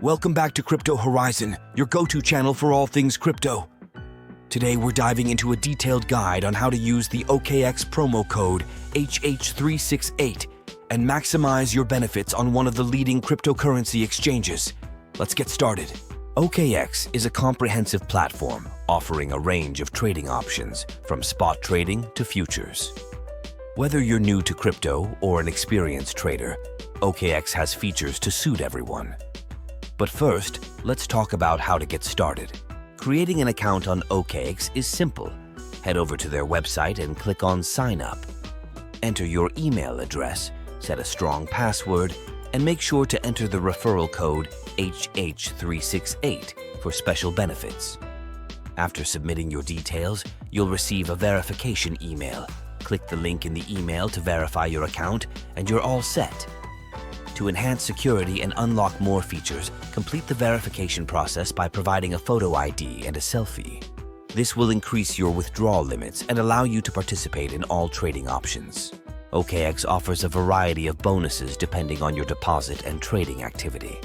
Welcome back to Crypto Horizon, your go-to channel for all things crypto. Today we're diving into a detailed guide on how to use the OKX promo code HH368 and maximize your benefits on one of the leading cryptocurrency exchanges. Let's get started. OKX is a comprehensive platform offering a range of trading options from spot trading to futures. Whether you're new to crypto or an experienced trader, OKX has features to suit everyone. But first, let's talk about how to get started. Creating an account on OKX is simple. Head over to their website and click on Sign Up. Enter your email address, set a strong password, and make sure to enter the referral code HH368 for special benefits. After submitting your details, you'll receive a verification email. Click the link in the email to verify your account, and you're all set. To enhance security and unlock more features, complete the verification process by providing a photo ID and a selfie. This will increase your withdrawal limits and allow you to participate in all trading options. OKX offers a variety of bonuses depending on your deposit and trading activity.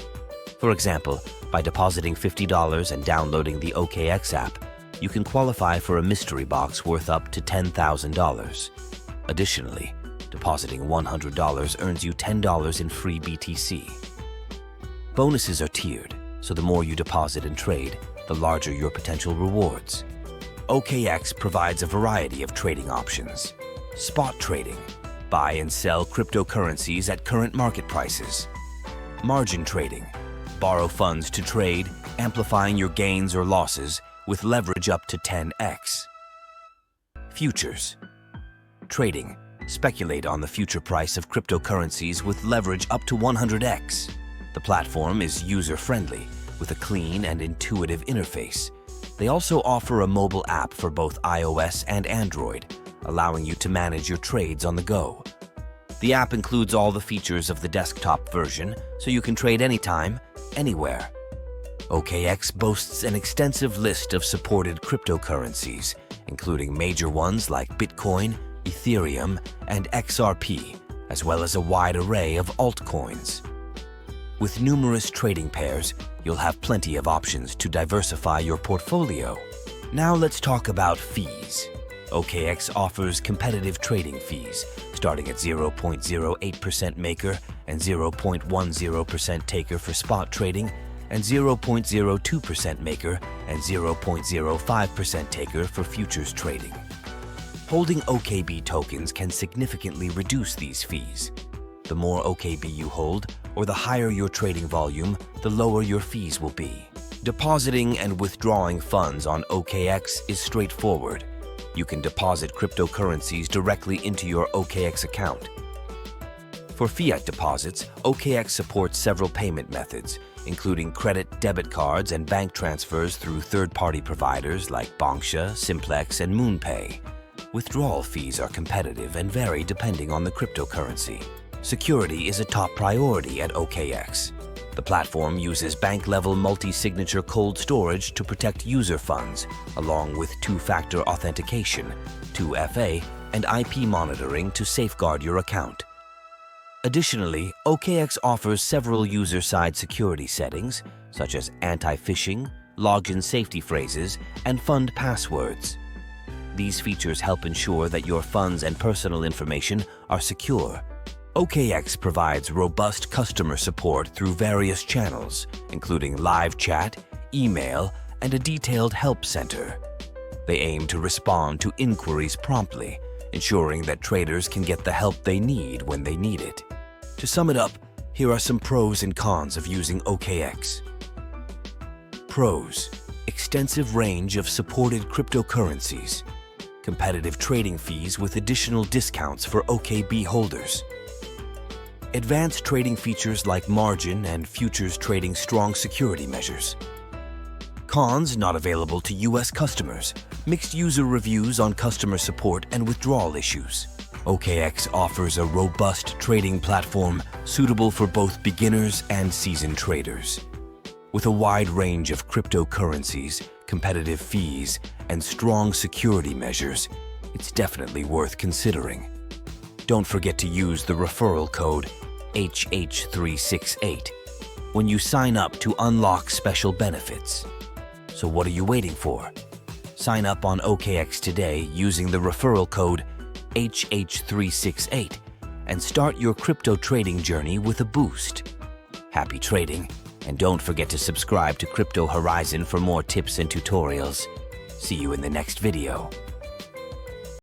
For example, by depositing $50 and downloading the OKX app, you can qualify for a mystery box worth up to $10,000. Additionally, depositing $100 earns you $10 in free BTC. Bonuses are tiered, so the more you deposit and trade, the larger your potential rewards. OKX provides a variety of trading options. Spot trading. Buy and sell cryptocurrencies at current market prices. Margin trading. Borrow funds to trade, amplifying your gains or losses with leverage up to 10x. Futures. Trading. Speculate on the future price of cryptocurrencies with leverage up to 100x. The platform is user-friendly with a clean and intuitive interface. They also offer a mobile app for both iOS and Android, allowing you to manage your trades on the go. The app includes all the features of the desktop version, so you can trade anytime, anywhere. OKX boasts an extensive list of supported cryptocurrencies, including major ones like Bitcoin, Ethereum, and XRP, as well as a wide array of altcoins. With numerous trading pairs, you'll have plenty of options to diversify your portfolio. Now let's talk about fees. OKX offers competitive trading fees, starting at 0.08% maker and 0.10% taker for spot trading, and 0.02% maker and 0.05% taker for futures trading. Holding OKB tokens can significantly reduce these fees. The more OKB you hold, or the higher your trading volume, the lower your fees will be. Depositing and withdrawing funds on OKX is straightforward. You can deposit cryptocurrencies directly into your OKX account. For fiat deposits, OKX supports several payment methods, including credit, debit cards, and bank transfers through third-party providers like Banksha, Simplex, and MoonPay. Withdrawal fees are competitive and vary depending on the cryptocurrency. Security is a top priority at OKX. The platform uses bank-level multi-signature cold storage to protect user funds, along with two-factor authentication, 2FA, and IP monitoring to safeguard your account. Additionally, OKX offers several user-side security settings, such as anti-phishing, login safety phrases, and fund passwords. These features help ensure that your funds and personal information are secure. OKX provides robust customer support through various channels, including live chat, email, and a detailed help center. They aim to respond to inquiries promptly, ensuring that traders can get the help they need when they need it. To sum it up, here are some pros and cons of using OKX. Pros: extensive range of supported cryptocurrencies. Competitive trading fees with additional discounts for OKB holders. Advanced trading features like margin and futures trading strong security measures. Cons not available to US customers. Mixed user reviews on customer support and withdrawal issues. OKX offers a robust trading platform suitable for both beginners and seasoned traders. With a wide range of cryptocurrencies, competitive fees, and strong security measures, it's definitely worth considering. Don't forget to use the referral code HH368 when you sign up to unlock special benefits. So what are you waiting for? Sign up on OKX today using the referral code HH368 and start your crypto trading journey with a boost. Happy trading, and don't forget to subscribe to Crypto Horizon for more tips and tutorials. See you in the next video.